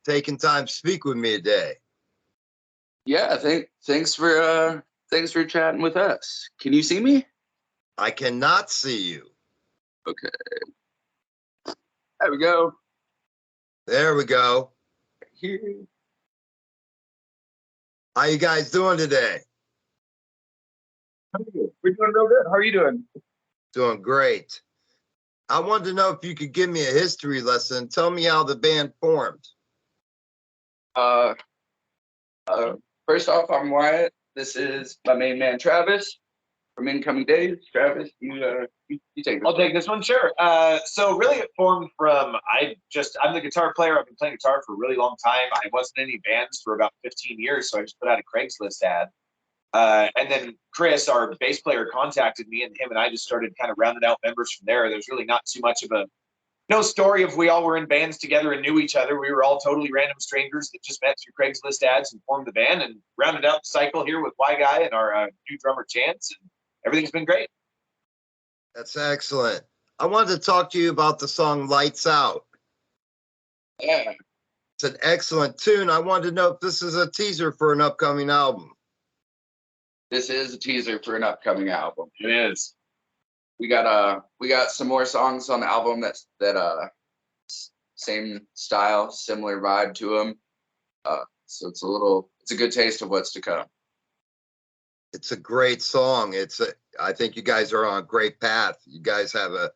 taking time to speak with me today. Yeah, thanks for chatting with us. Can you see me? I cannot see you. Okay. There we go. There we go. Here. How you guys doing today? We're doing real good. How are you doing? Doing great. I wanted to know if you could give me a history lesson. Tell me how the band formed. Uh, First off, I'm Wyatt. This is my main man, Travis, from Incoming Days. Travis, you take this. I'll take this one, sure. So really it formed from, I'm the guitar player. I've been playing guitar for a really long time. I wasn't in any bands for about 15 years, so I just put out a Craigslist ad. And then Chris, our bass player, contacted me, and him and I just started kind of rounding out members from there. There's really not too much of no story of we all were in bands together and knew each other. We were all totally random strangers that just met through Craigslist ads and formed the band and rounded out the cycle here with Y Guy and our new drummer Chance, and everything's been great. That's excellent. I wanted to talk to you about the song Lights Out. Yeah. It's an excellent tune. I wanted to know if this is a teaser for an upcoming album. This is a teaser for an upcoming album. It is. We got some more songs on the album that same style, similar vibe to them. So it's a good taste of what's to come. It's a great song. I think you guys are on a great path. You guys have a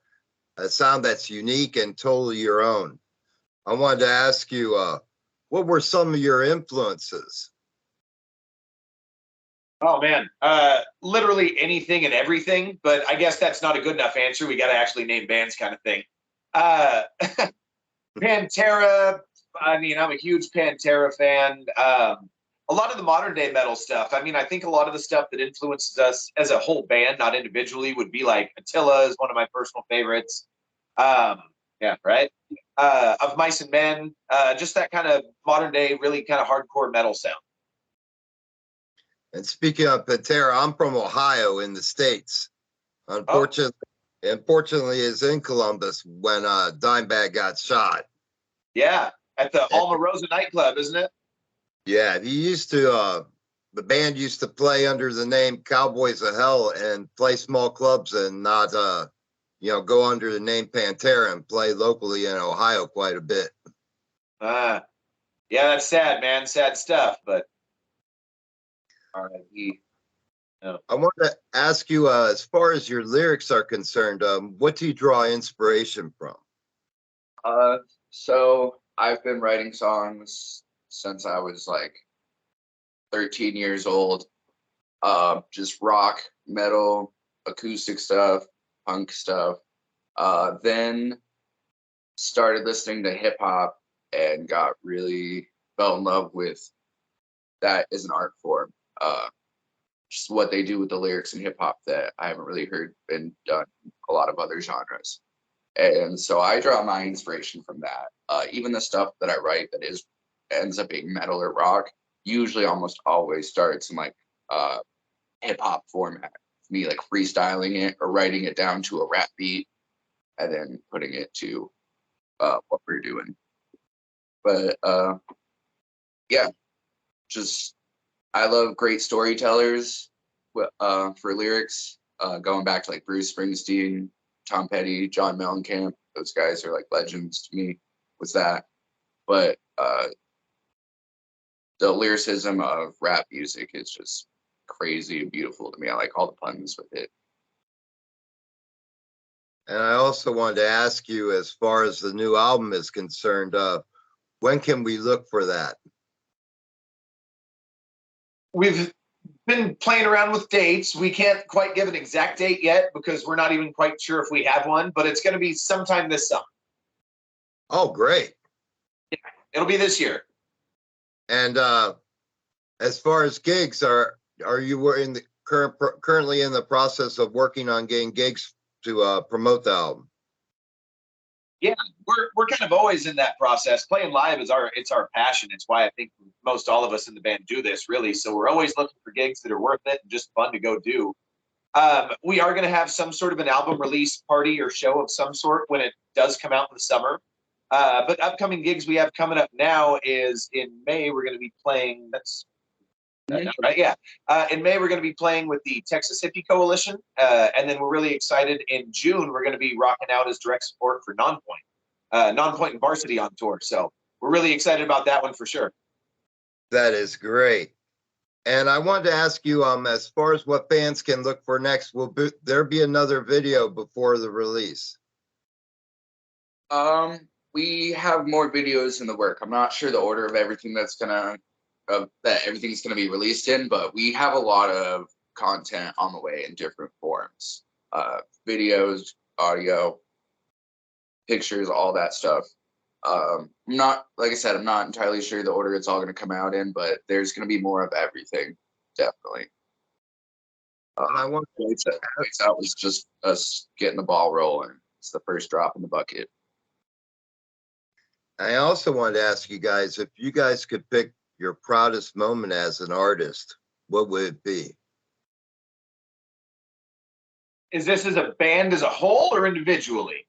sound that's unique and totally your own. I wanted to ask you, what were some of your influences? Oh man, literally anything and everything, but I guess that's not a good enough answer. We got to actually name bands, kind of thing. Pantera. I mean, I'm a huge Pantera fan. A lot of the modern day metal stuff. I mean, I think a lot of the stuff that influences us as a whole band, not individually, would be like Attila is one of my personal favorites. Yeah, right. Of Mice and Men, just that kind of modern day, really kind of hardcore metal sound. And speaking of Pantera, I'm from Ohio in the States. Unfortunately, is in Columbus when Dimebag got shot. Yeah, at the Alma Rosa nightclub, isn't it? Yeah, he used to. The band used to play under the name Cowboys of Hell and play small clubs and not, go under the name Pantera and play locally in Ohio quite a bit. Yeah, that's sad, man. Sad stuff, but. I want to ask you, as far as your lyrics are concerned, what do you draw inspiration from? So I've been writing songs since I was like 13 years old. Just rock, metal, acoustic stuff, punk stuff. Then started listening to hip hop and fell in love with that as an art form. Just what they do with the lyrics in hip hop that I haven't really heard been done in a lot of other genres. And so I draw my inspiration from that. Even the stuff that I write that ends up being metal or rock usually almost always starts in like hip hop format. Me like freestyling it or writing it down to a rap beat and then putting it to what we're doing. But yeah, just I love great storytellers for lyrics, going back to like Bruce Springsteen, Tom Petty, John Mellencamp. Those guys are like legends to me with that. But the lyricism of rap music is just crazy and beautiful to me. I like all the puns with it. And I also wanted to ask you, as far as the new album is concerned, when can we look for that? We've been playing around with dates. We can't quite give an exact date yet because we're not even quite sure if we have one, but it's going to be sometime this summer. Oh, great. Yeah, it'll be this year. And as far as gigs, are you currently in the process of working on getting gigs to promote the album? Yeah, we're kind of always in that process. Playing live is our passion. It's why I think most all of us in the band do this, really. So we're always looking for gigs that are worth it and just fun to go do. We are going to have some sort of an album release party or show of some sort when it does come out in the summer. But upcoming gigs we have coming up now is in May. We're going to be playing. That's right. Yeah. In May, we're going to be playing with the Texas Hippie Coalition. And then we're really excited. In June, we're going to be rocking out as direct support for Nonpoint. Nonpoint and Varsity on tour. So we're really excited about that one for sure. That is great. And I wanted to ask you, as far as what fans can look for next, will there be another video before the release? We have more videos in the work. I'm not sure the order of everything that everything's gonna be released in, but we have a lot of content on the way in different forms. Videos, audio, pictures, all that stuff. Like I said, I'm not entirely sure the order it's all gonna come out in, but there's gonna be more of everything, definitely. And I want Lights Out was just us getting the ball rolling. It's the first drop in the bucket. I also wanted to ask you guys, if you guys could pick your proudest moment as an artist, what would it be? Is this as a band as a whole or individually?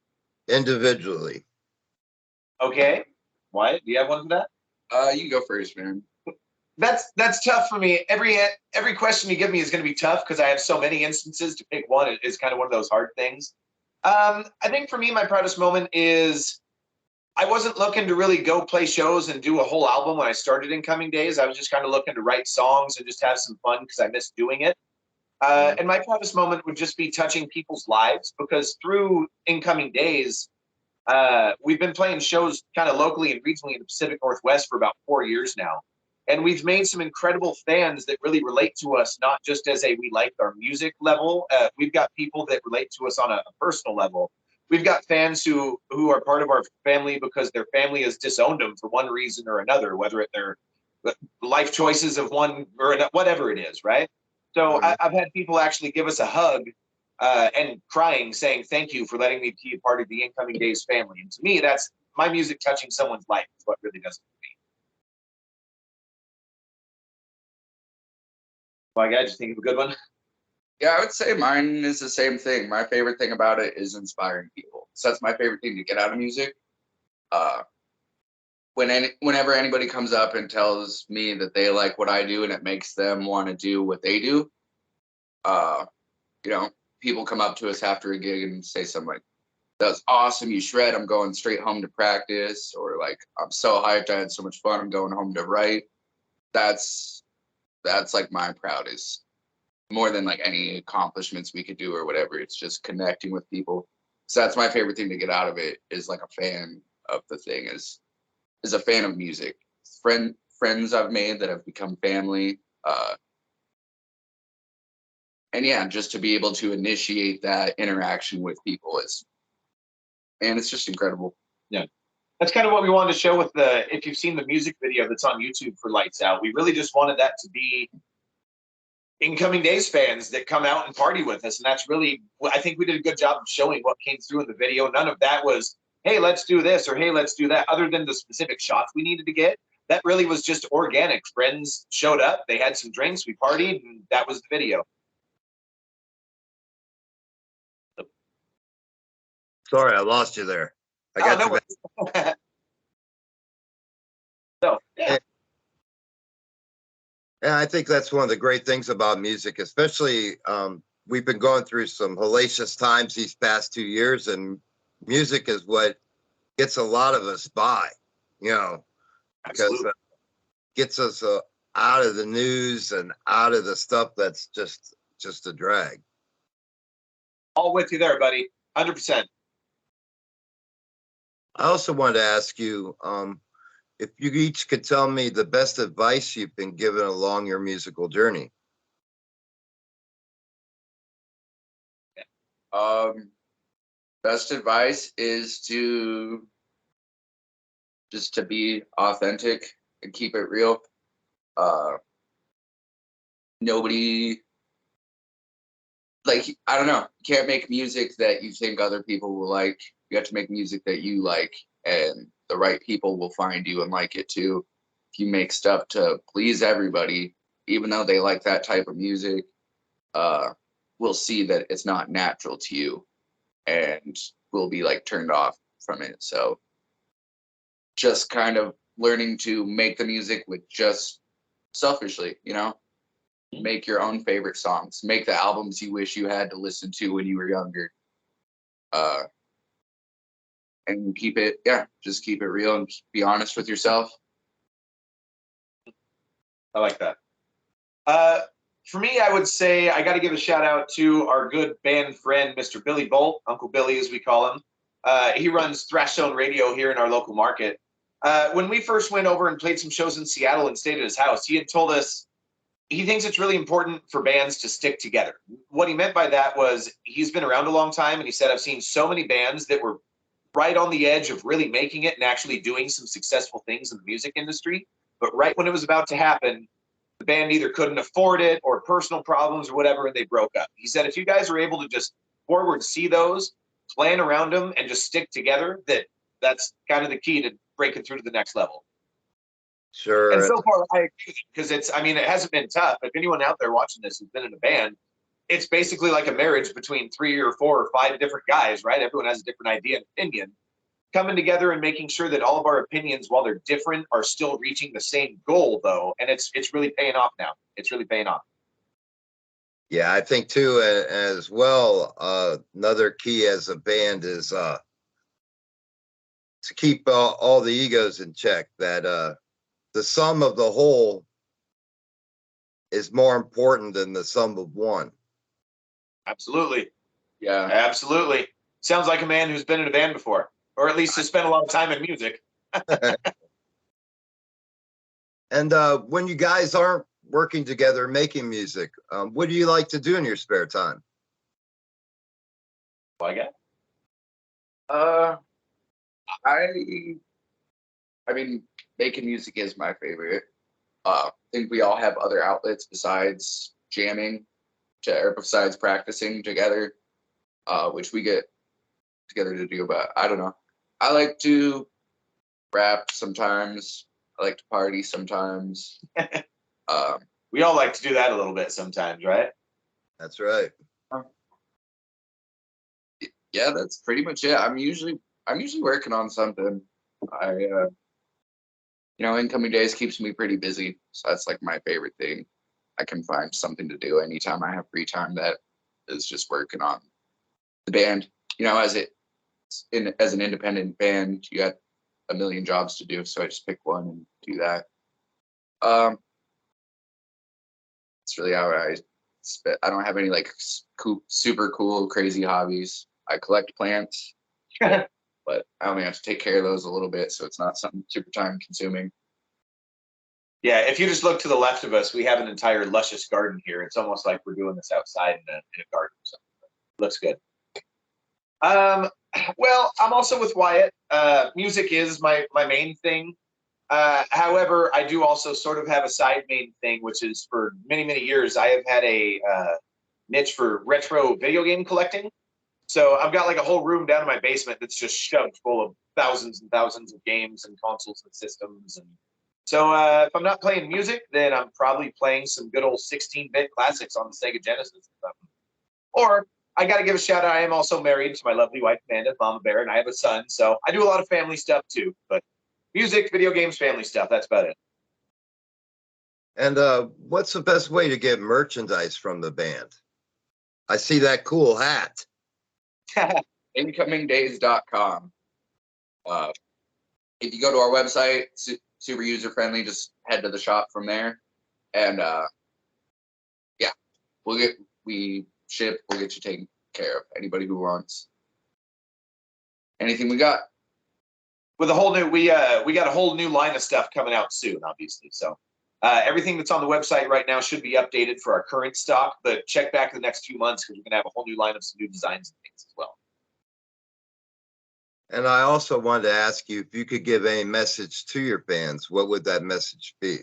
Individually. Okay. Wyatt, do you have one for that? You go first, man. That's tough for me. Every question you give me is going to be tough because I have so many instances to pick one. It's kind of one of those hard things. I think for me, my proudest moment is I wasn't looking to really go play shows and do a whole album when I started Incoming Days. I was just kind of looking to write songs and just have some fun because I missed doing it. And my proudest moment would just be touching people's lives because through Incoming Days, we've been playing shows kind of locally and regionally in the Pacific Northwest for about 4 years now. And we've made some incredible fans that really relate to us, not just as we like our music level. We've got people that relate to us on a personal level. We've got fans who are part of our family because their family has disowned them for one reason or another, whether it's their life choices of one or whatever it is, right? So I've had people actually give us a hug and crying, saying thank you for letting me be a part of the Incoming Days family. And to me, that's my music touching someone's life is what really does it for me. My guy, just think of a good one. Yeah, I would say mine is the same thing. My favorite thing about it is inspiring people. So that's my favorite thing to get out of music. Whenever anybody comes up and tells me that they like what I do and it makes them want to do what they do, people come up to us after a gig and say something like, "That was awesome, you shred. I'm going straight home to practice," or like, "I'm so hyped. I had so much fun. I'm going home to write." That's like my proudest, more than like any accomplishments we could do or whatever. It's just connecting with people. So that's my favorite thing to get out of it, is like a fan of the thing, is a fan of music. Friends I've made that have become family. And yeah, just to be able to initiate that interaction with people and it's just incredible. Yeah. That's kind of what we wanted to show with if you've seen the music video that's on YouTube for Lights Out, we really just wanted that to be Incoming Days fans that come out and party with us. And that's really, I think we did a good job of showing what came through in the video. None of that was, hey, let's do this or hey, let's do that, other than the specific shots we needed to get. That really was just organic. Friends showed up, they had some drinks, we partied, and that was the video. Sorry, I lost you there. I got you back. So, yeah. And I think that's one of the great things about music, especially we've been going through some hellacious times these past 2 years, and music is what gets a lot of us by, because it gets us out of the news and out of the stuff that's just a drag. All with you there, buddy. 100%. I also wanted to ask you, if you each could tell me the best advice you've been given along your musical journey. Best advice is to be authentic and keep it real. Nobody, like, I don't know, you can't make music that you think other people will like. You have to make music that you like, and the right people will find you and like it too. If you make stuff to please everybody, even though they like that type of music, we'll see that it's not natural to you and will be like turned off from it. So just kind of learning to make the music with just selfishly, you know, make your own favorite songs, make the albums you wish you had to listen to when you were younger. And keep it, just keep it real and be honest with yourself. I like that. For me, I would say I got to give a shout out to our good band friend, Mr. Billy Bolt, Uncle Billy, as we call him. He runs Thrash Zone Radio here in our local market. When we first went over and played some shows in Seattle and stayed at his house, he had told us he thinks it's really important for bands to stick together. What he meant by that was he's been around a long time, and he said, I've seen so many bands that were right on the edge of really making it and actually doing some successful things in the music industry. But right when it was about to happen, the band either couldn't afford it or personal problems or whatever, and they broke up. He said, if you guys are able to just forward see those, plan around them, and just stick together, that's kind of the key to breaking through to the next level. Sure. And so far, I agree, because it hasn't been tough. If anyone out there watching this has been in a band, it's basically like a marriage between 3 or 4 or 5 different guys, right? Everyone has a different idea and opinion. Coming together and making sure that all of our opinions, while they're different, are still reaching the same goal, though. And it's really paying off now. It's really paying off. Yeah, I think too, as well, another key as a band is to keep all the egos in check, that the sum of the whole is more important than the sum of one. Absolutely. Yeah. Absolutely. Sounds like a man who's been in a band before, or at least has spent a lot of time in music. And when you guys aren't working together making music, what do you like to do in your spare time? Well, I guess. I mean, making music is my favorite. I think we all have other outlets besides jamming, or besides practicing together, which we get together to do. But I don't know. I like to rap sometimes. I like to party sometimes. We all like to do that a little bit sometimes, right? That's right. Yeah, that's pretty much it. I'm usually working on something. Incoming days keeps me pretty busy, so that's like my favorite thing. I can find something to do anytime I have free time that is just working on the band. As an independent band, you got a million jobs to do, so I just pick one and do that. It's really how I don't have any like super cool, crazy hobbies. I collect plants, but I only have to take care of those a little bit, so it's not something super time consuming. Yeah, if you just look to the left of us, we have an entire luscious garden here. It's almost like we're doing this outside in a garden. So looks good. Well, I'm also with Wyatt. Music is my main thing. However, I do also sort of have a side main thing, which is for many, many years, I have had a niche for retro video game collecting. So I've got like a whole room down in my basement that's just shoved full of thousands and thousands of games and consoles and systems. And so if I'm not playing music, then I'm probably playing some good old 16-bit classics on the Sega Genesis or something. Or I got to give a shout out. I am also married to my lovely wife, Amanda, Mama Bear, and I have a son. So I do a lot of family stuff too. But music, video games, family stuff, that's about it. And what's the best way to get merchandise from the band? I see that cool hat. Incomingdays.com. If you go to our website, super user friendly, just head to the shop from there. And we ship, we'll get you taken care of. Anybody who wants anything we got. With a whole new, we got a whole new line of stuff coming out soon, obviously. So everything that's on the website right now should be updated for our current stock, but check back the next few months because we're gonna have a whole new line of some new designs and things as well. And I also wanted to ask you if you could give a message to your fans, what would that message be?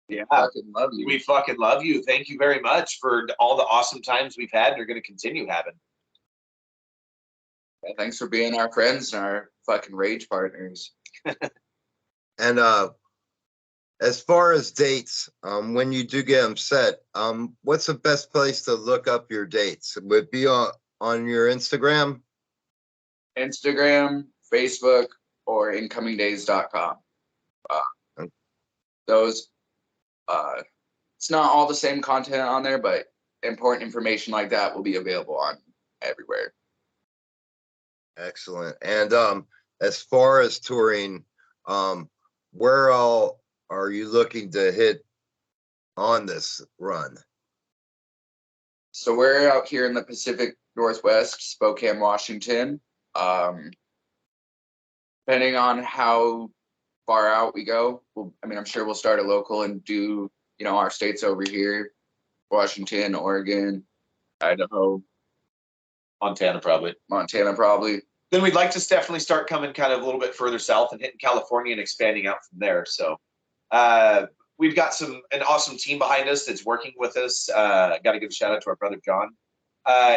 Yeah, Fucking love you. we fucking love you. Thank you very much for all the awesome times we've had and are going to continue having. Yeah, thanks for being our friends and our fucking rage partners. And as far as dates, when you do get them set, what's the best place to look up your dates? Would it be on your Instagram? Instagram, Facebook or incomingdays.com. Okay. Those, it's not all the same content on there, but important information like that will be available on everywhere. Excellent. And as far as touring, where all are you looking to hit on this run? So we're out here in the Pacific Northwest, Spokane, Washington. Depending on how far out we go, I'm sure we'll start a local and do, our states over here, Washington, Oregon, Idaho, Montana, probably. Then we'd like to definitely start coming kind of a little bit further south and hitting California and expanding out from there. So we've got an awesome team behind us that's working with us. Got to give a shout out to our brother John.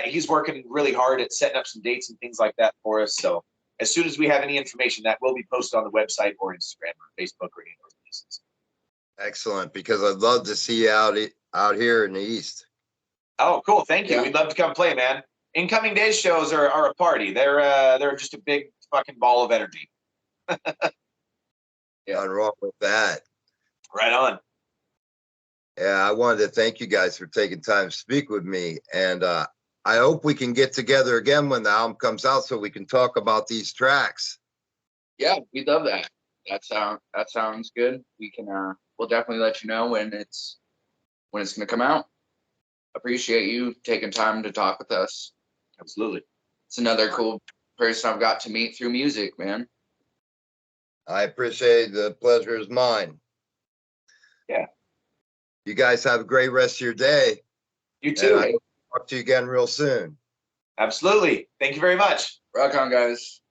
He's working really hard at setting up some dates and things like that for us. So as soon as we have any information, that will be posted on the website or Instagram or Facebook or any of those places. Excellent, because I'd love to see you out here in the East. Oh, cool. Thank you. Yeah. We'd love to come play, man. Incoming Days shows are a party. They're just a big fucking ball of energy. Nothing wrong with that. Right on. Yeah, I wanted to thank you guys for taking time to speak with me. And I hope we can get together again when the album comes out so we can talk about these tracks. Yeah, we'd love that. That sounds good. We can we'll definitely let you know when it's gonna come out. Appreciate you taking time to talk with us. Absolutely. It's another cool person I've got to meet through music, man. I appreciate it. The pleasure is mine. Yeah. You guys have a great rest of your day. You too. And I hope to talk to you again real soon. Absolutely. Thank you very much. Rock on, guys.